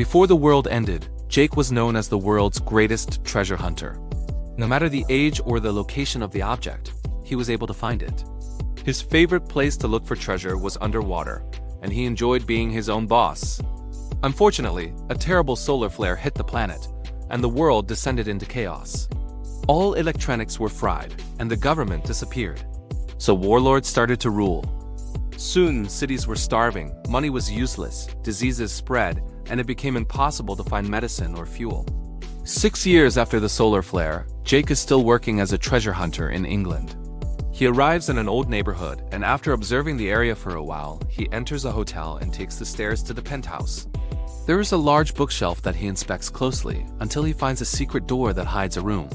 Before the world ended, Jake was known as the world's greatest treasure hunter. No matter the age or the location of the object, he was able to find it. His favorite place to look for treasure was underwater, and he enjoyed being his own boss. Unfortunately, a terrible solar flare hit the planet, and the world descended into chaos. All electronics were fried, and the government disappeared. So warlords started to rule. Soon, cities were starving, money was useless, diseases spread, and it became impossible to find medicine or fuel. 6 years after the solar flare, Jake is still working as a treasure hunter in England. He arrives in an old neighborhood, and after observing the area for a while, he enters a hotel and takes the stairs to the penthouse. There is a large bookshelf that he inspects closely until he finds a secret door that hides a room.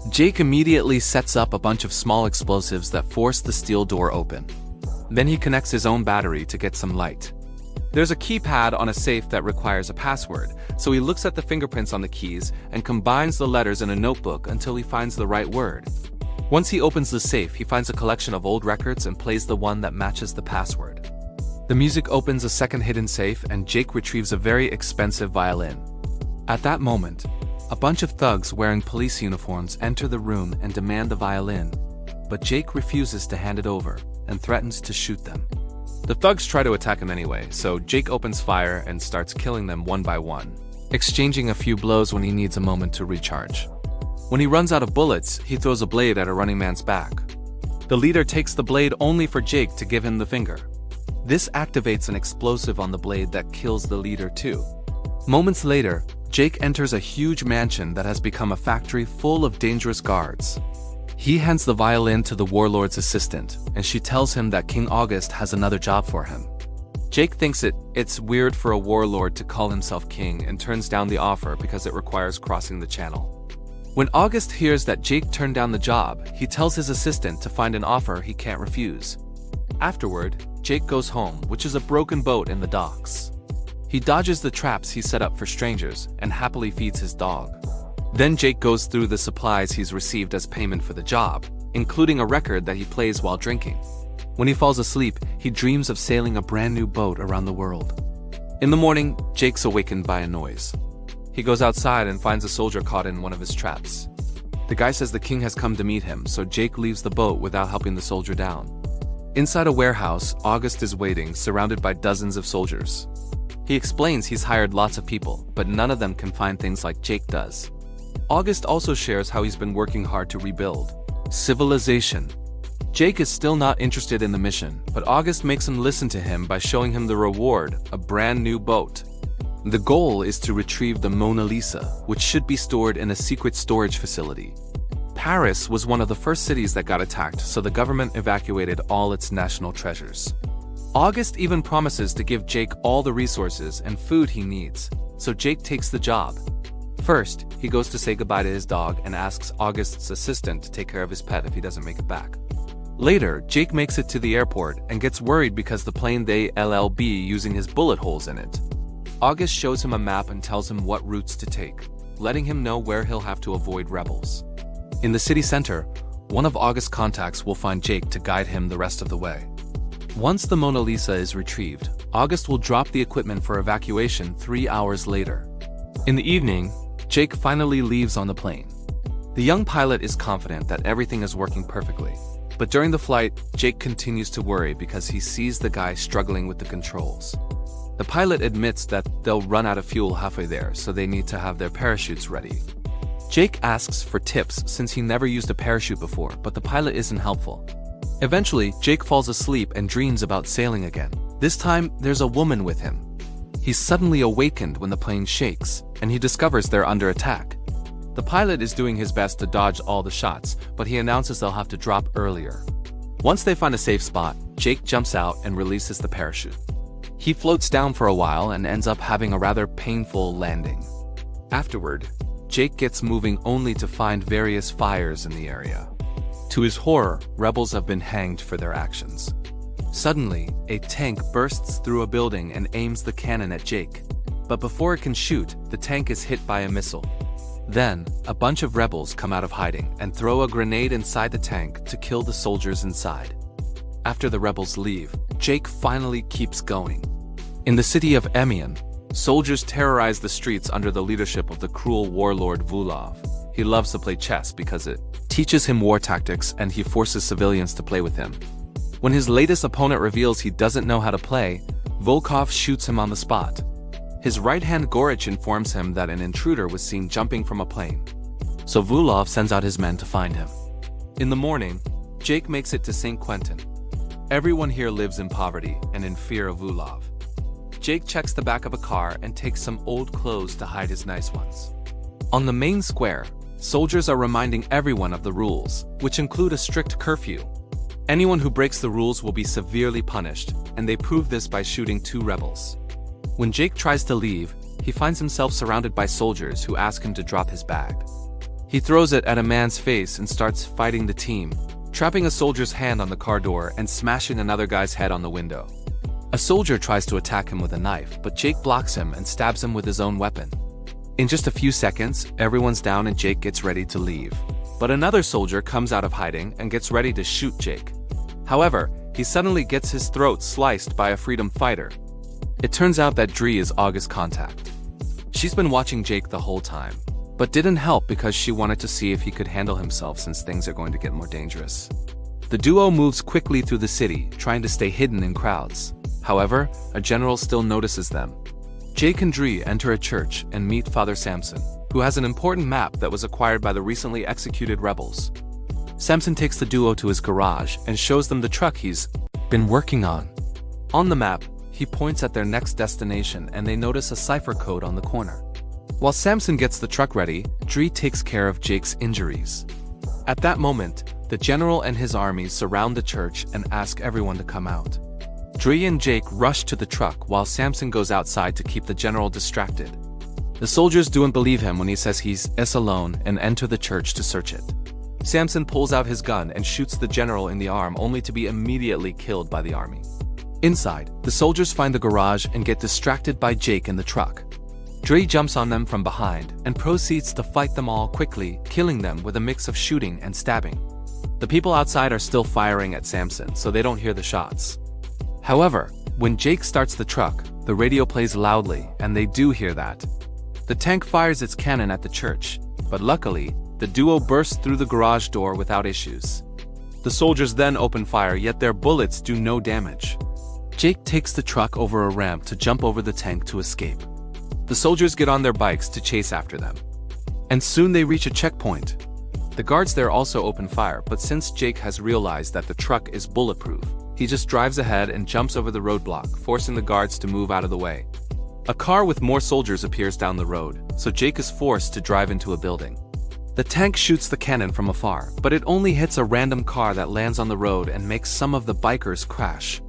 Jake immediately sets up a bunch of small explosives that force the steel door open. Then he connects his own battery to get some light. There's a keypad on a safe that requires a password, so he looks at the fingerprints on the keys and combines the letters in a notebook until he finds the right word. Once he opens the safe, he finds a collection of old records and plays the one that matches the password. The music opens a second hidden safe, and Jake retrieves a very expensive violin. At that moment, a bunch of thugs wearing police uniforms enter the room and demand the violin, but Jake refuses to hand it over and threatens to shoot them. The thugs try to attack him anyway, so Jake opens fire and starts killing them one by one, exchanging a few blows when he needs a moment to recharge. When he runs out of bullets, he throws a blade at a running man's back. The leader takes the blade only for Jake to give him the finger. This activates an explosive on the blade that kills the leader too. Moments later, Jake enters a huge mansion that has become a factory full of dangerous guards. He hands the violin to the warlord's assistant, and she tells him that King August has another job for him. Jake thinks it's weird for a warlord to call himself king and turns down the offer because it requires crossing the channel. When August hears that Jake turned down the job, he tells his assistant to find an offer he can't refuse. Afterward, Jake goes home, which is a broken boat in the docks. He dodges the traps he set up for strangers and happily feeds his dog. Then Jake goes through the supplies he's received as payment for the job, including a record that he plays while drinking. When he falls asleep, he dreams of sailing a brand new boat around the world. In the morning, Jake's awakened by a noise. He goes outside and finds a soldier caught in one of his traps. The guy says the king has come to meet him, so Jake leaves the boat without helping the soldier down. Inside a warehouse, August is waiting, surrounded by dozens of soldiers. He explains he's hired lots of people, but none of them can find things like Jake does. August also shares how he's been working hard to rebuild civilization. Jake is still not interested in the mission, but August makes him listen to him by showing him the reward, a brand new boat. The goal is to retrieve the Mona Lisa, which should be stored in a secret storage facility. Paris was one of the first cities that got attacked, so the government evacuated all its national treasures. August even promises to give Jake all the resources and food he needs, so Jake takes the job. First, he goes to say goodbye to his dog and asks August's assistant to take care of his pet if he doesn't make it back. Later, Jake makes it to the airport and gets worried because the plane they LLB using his bullet holes in it. August shows him a map and tells him what routes to take, letting him know where he'll have to avoid rebels. In the city center, one of August's contacts will find Jake to guide him the rest of the way. Once the Mona Lisa is retrieved, August will drop the equipment for evacuation 3 hours later. In the evening, Jake finally leaves on the plane. The young pilot is confident that everything is working perfectly, but during the flight, Jake continues to worry because he sees the guy struggling with the controls. The pilot admits that they'll run out of fuel halfway there, so they need to have their parachutes ready. Jake asks for tips since he never used a parachute before, but the pilot isn't helpful. Eventually, Jake falls asleep and dreams about sailing again. This time, there's a woman with him. He's suddenly awakened when the plane shakes, and he discovers they're under attack. The pilot is doing his best to dodge all the shots, but he announces they'll have to drop earlier. Once they find a safe spot, Jake jumps out and releases the parachute. He floats down for a while and ends up having a rather painful landing. Afterward, Jake gets moving only to find various fires in the area. To his horror, rebels have been hanged for their actions. Suddenly, a tank bursts through a building and aims the cannon at Jake. But before it can shoot, the tank is hit by a missile. Then, a bunch of rebels come out of hiding and throw a grenade inside the tank to kill the soldiers inside. After the rebels leave, Jake finally keeps going. In the city of Emion, Soldiers terrorize the streets under the leadership of the cruel warlord Vulov. He loves to play chess because it teaches him war tactics and he forces civilians to play with him. When his latest opponent reveals he doesn't know how to play, Volkov shoots him on the spot. His right-hand Gorich informs him that an intruder was seen jumping from a plane. So Vulov sends out his men to find him. In the morning, Jake makes it to St. Quentin. Everyone here lives in poverty and in fear of Vulov. Jake checks the back of a car and takes some old clothes to hide his nice ones. On the main square, soldiers are reminding everyone of the rules, which include a strict curfew. Anyone who breaks the rules will be severely punished, and they prove this by shooting 2 rebels. When Jake tries to leave, he finds himself surrounded by soldiers who ask him to drop his bag. He throws it at a man's face and starts fighting the team, trapping a soldier's hand on the car door and smashing another guy's head on the window. A soldier tries to attack him with a knife, but Jake blocks him and stabs him with his own weapon. In just a few seconds, everyone's down and Jake gets ready to leave. But another soldier comes out of hiding and gets ready to shoot Jake. However, he suddenly gets his throat sliced by a freedom fighter. It turns out that Dree is August contact. She's been watching Jake the whole time, but didn't help because she wanted to see if he could handle himself since things are going to get more dangerous. The duo moves quickly through the city, trying to stay hidden in crowds. However, a general still notices them. Jake and Dree enter a church and meet Father Samson, who has an important map that was acquired by the recently executed rebels. Samson takes the duo to his garage and shows them the truck he's been working on. On the map, he points at their next destination and they notice a cipher code on the corner. While Samson gets the truck ready, Dree takes care of Jake's injuries. At that moment, the general and his army surround the church and ask everyone to come out. Dree and Jake rush to the truck while Samson goes outside to keep the general distracted. The soldiers don't believe him when he says he's alone and enter the church to search it. Samson pulls out his gun and shoots the general in the arm only to be immediately killed by the army. Inside, the soldiers find the garage and get distracted by Jake in the truck. Dree jumps on them from behind and proceeds to fight them all quickly, killing them with a mix of shooting and stabbing. The people outside are still firing at Samson, so they don't hear the shots. However, when Jake starts the truck, the radio plays loudly, and they do hear that. The tank fires its cannon at the church, but luckily, the duo bursts through the garage door without issues. The soldiers then open fire, yet their bullets do no damage. Jake takes the truck over a ramp to jump over the tank to escape. The soldiers get on their bikes to chase after them. And soon they reach a checkpoint. The guards there also open fire, but since Jake has realized that the truck is bulletproof, he just drives ahead and jumps over the roadblock, forcing the guards to move out of the way. A car with more soldiers appears down the road, so Jake is forced to drive into a building. The tank shoots the cannon from afar, but it only hits a random car that lands on the road and makes some of the bikers crash.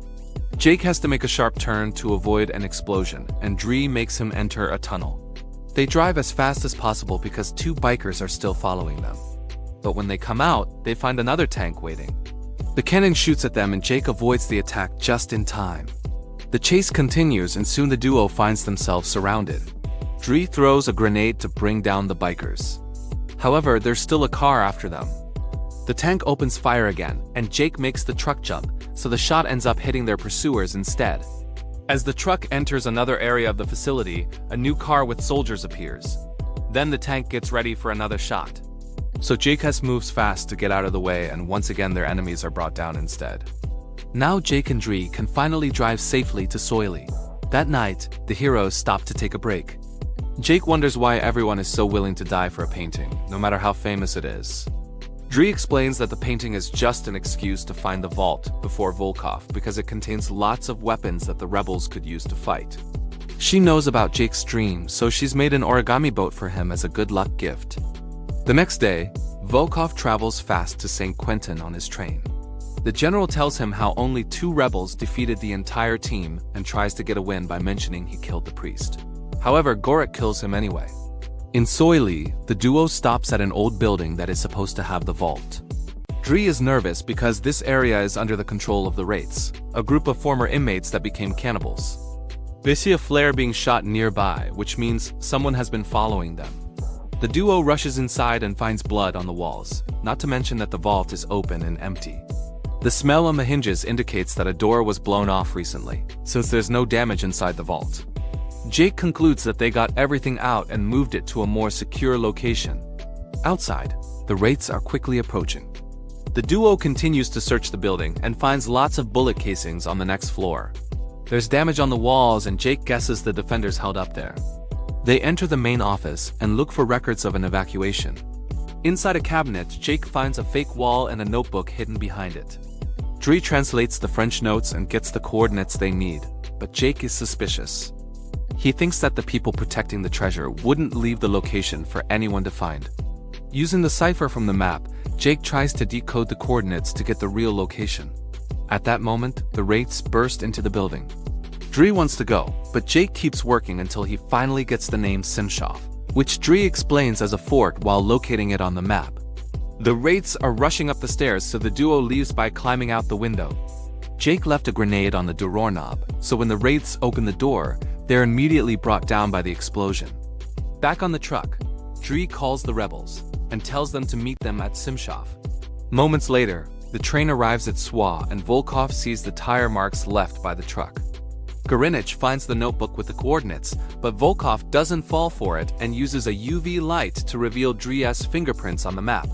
Jake has to make a sharp turn to avoid an explosion, and Dree makes him enter a tunnel. They drive as fast as possible because 2 bikers are still following them. But when they come out, they find another tank waiting. The cannon shoots at them and Jake avoids the attack just in time. The chase continues and soon the duo finds themselves surrounded. Dree throws a grenade to bring down the bikers. However, there's still a car after them. The tank opens fire again, and Jake makes the truck jump, so the shot ends up hitting their pursuers instead. As the truck enters another area of the facility, a new car with soldiers appears. Then the tank gets ready for another shot. So Jake moves fast to get out of the way, and once again their enemies are brought down instead. Now Jake and Dree can finally drive safely to Soily. That night, the heroes stop to take a break. Jake wonders why everyone is so willing to die for a painting, no matter how famous it is. Dree explains that the painting is just an excuse to find the vault before Volkov because it contains lots of weapons that the rebels could use to fight. She knows about Jake's dream, so she's made an origami boat for him as a good luck gift. The next day, Volkov travels fast to St. Quentin on his train. The general tells him how only 2 rebels defeated the entire team and tries to get a win by mentioning he killed the priest. However, Gorich kills him anyway. In Soily, the duo stops at an old building that is supposed to have the vault. Dree is nervous because this area is under the control of the Wraiths, a group of former inmates that became cannibals. They see a flare being shot nearby, which means someone has been following them. The duo rushes inside and finds blood on the walls, not to mention that the vault is open and empty. The smell on the hinges indicates that a door was blown off recently, since there's no damage inside the vault. Jake concludes that they got everything out and moved it to a more secure location. Outside, the wraiths are quickly approaching. The duo continues to search the building and finds lots of bullet casings on the next floor. There's damage on the walls and Jake guesses the defenders held up there. They enter the main office and look for records of an evacuation. Inside a cabinet, Jake finds a fake wall and a notebook hidden behind it. Dre translates the French notes and gets the coordinates they need, but Jake is suspicious. He thinks that the people protecting the treasure wouldn't leave the location for anyone to find. Using the cipher from the map, Jake tries to decode the coordinates to get the real location. At that moment, the wraiths burst into the building. Dre wants to go, but Jake keeps working until he finally gets the name Simshoff, which Dre explains as a fort while locating it on the map. The wraiths are rushing up the stairs, so the duo leaves by climbing out the window. Jake left a grenade on the doorknob, so when the wraiths open the door, they're immediately brought down by the explosion. Back on the truck, Dre calls the rebels and tells them to meet them at Simshoff. Moments later, the train arrives at Swa and Volkov sees the tire marks left by the truck. Gorinich finds the notebook with the coordinates, but Volkov doesn't fall for it and uses a UV light to reveal Dre's fingerprints on the map.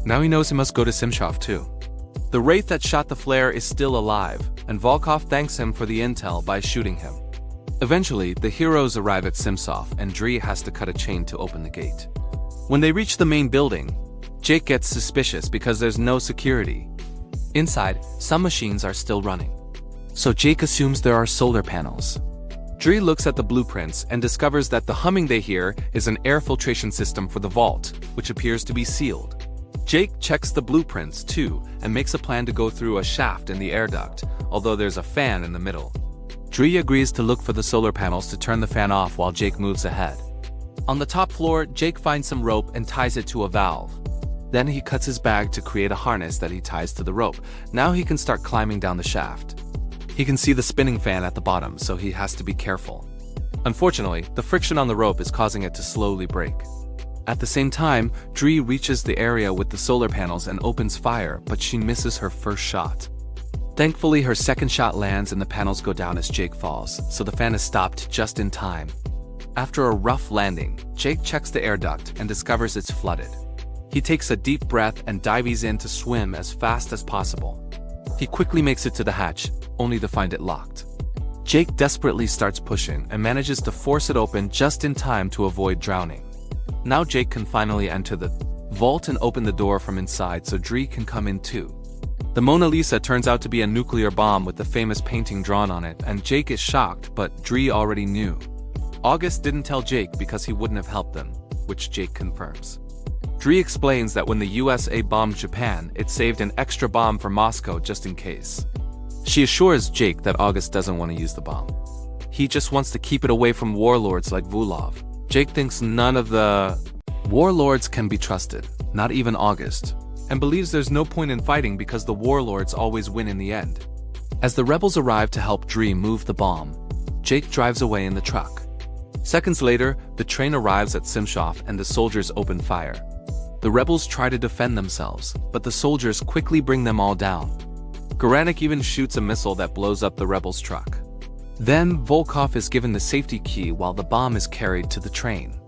Now he knows he must go to Simshoff too. The wraith that shot the flare is still alive, and Volkov thanks him for the intel by shooting him. Eventually, the heroes arrive at Simshoff and Dre has to cut a chain to open the gate. When they reach the main building, Jake gets suspicious because there's no security. Inside, some machines are still running. So Jake assumes there are solar panels. Dre looks at the blueprints and discovers that the humming they hear is an air filtration system for the vault, which appears to be sealed. Jake checks the blueprints too and makes a plan to go through a shaft in the air duct, although there's a fan in the middle. Dre agrees to look for the solar panels to turn the fan off while Jake moves ahead. On the top floor, Jake finds some rope and ties it to a valve. Then he cuts his bag to create a harness that he ties to the rope. Now he can start climbing down the shaft. He can see the spinning fan at the bottom, so he has to be careful. Unfortunately, the friction on the rope is causing it to slowly break. At the same time, Dre reaches the area with the solar panels and opens fire, but she misses her first shot. Thankfully, her second shot lands and the panels go down as Jake falls, so the fan is stopped just in time. After a rough landing, Jake checks the air duct and discovers it's flooded. He takes a deep breath and dives in to swim as fast as possible. He quickly makes it to the hatch, only to find it locked. Jake desperately starts pushing and manages to force it open just in time to avoid drowning. Now Jake can finally enter the vault and open the door from inside so Dre can come in too. The Mona Lisa turns out to be a nuclear bomb with the famous painting drawn on it, and Jake is shocked, but Dre already knew. August didn't tell Jake because he wouldn't have helped them, which Jake confirms. Dre explains that when the USA bombed Japan, it saved an extra bomb for Moscow just in case. She assures Jake that August doesn't want to use the bomb. He just wants to keep it away from warlords like Vulov. Jake thinks none of the warlords can be trusted, not even August, and believes there's no point in fighting because the warlords always win in the end. As the rebels arrive to help Dre move the bomb, Jake drives away in the truck. Seconds later, the train arrives at Simshoff and the soldiers open fire. The rebels try to defend themselves, but the soldiers quickly bring them all down. Goranik even shoots a missile that blows up the rebels' truck. Then, Volkov is given the safety key while the bomb is carried to the train.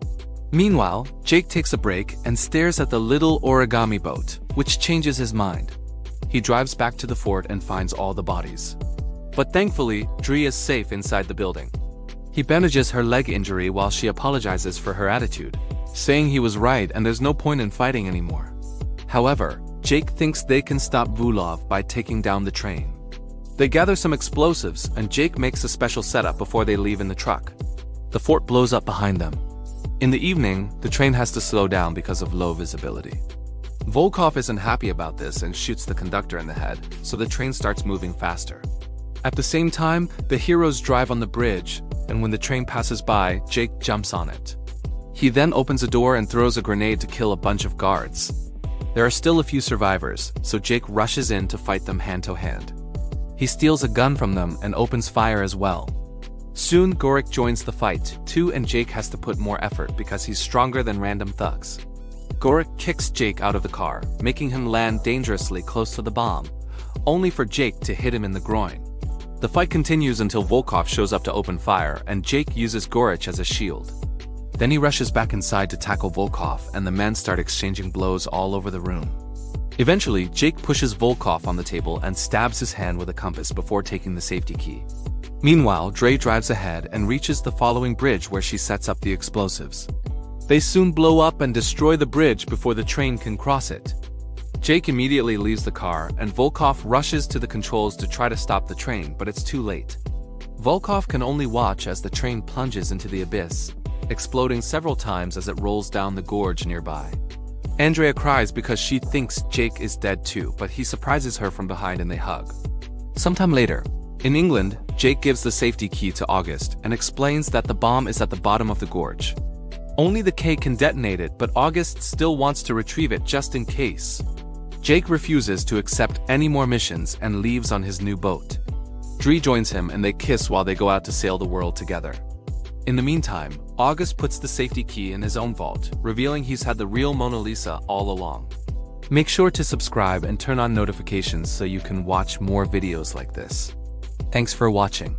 Meanwhile, Jake takes a break and stares at the little origami boat, which changes his mind. He drives back to the fort and finds all the bodies. But thankfully, Dre is safe inside the building. He bandages her leg injury while she apologizes for her attitude, saying he was right and there's no point in fighting anymore. However, Jake thinks they can stop Vulov by taking down the train. They gather some explosives and Jake makes a special setup before they leave in the truck. The fort blows up behind them. In the evening, the train has to slow down because of low visibility. Volkov isn't happy about this and shoots the conductor in the head, so the train starts moving faster. At the same time, the heroes drive on the bridge, and when the train passes by, Jake jumps on it. He then opens a door and throws a grenade to kill a bunch of guards. There are still a few survivors, so Jake rushes in to fight them hand-to-hand. He steals a gun from them and opens fire as well. Soon, Gorik joins the fight, too, and Jake has to put more effort because he's stronger than random thugs. Gorik kicks Jake out of the car, making him land dangerously close to the bomb, only for Jake to hit him in the groin. The fight continues until Volkov shows up to open fire and Jake uses Gorich as a shield. Then he rushes back inside to tackle Volkov and the men start exchanging blows all over the room. Eventually, Jake pushes Volkov on the table and stabs his hand with a compass before taking the safety key. Meanwhile, Dre drives ahead and reaches the following bridge where she sets up the explosives. They soon blow up and destroy the bridge before the train can cross it. Jake immediately leaves the car and Volkov rushes to the controls to try to stop the train, but it's too late. Volkov can only watch as the train plunges into the abyss, exploding several times as it rolls down the gorge nearby. Andrea cries because she thinks Jake is dead too, but he surprises her from behind and they hug. Sometime later, in England, Jake gives the safety key to August and explains that the bomb is at the bottom of the gorge. Only the K can detonate it, but August still wants to retrieve it just in case. Jake refuses to accept any more missions and leaves on his new boat. Dre joins him and they kiss while they go out to sail the world together. In the meantime, August puts the safety key in his own vault, revealing he's had the real Mona Lisa all along. Make sure to subscribe and turn on notifications so you can watch more videos like this. Thanks for watching.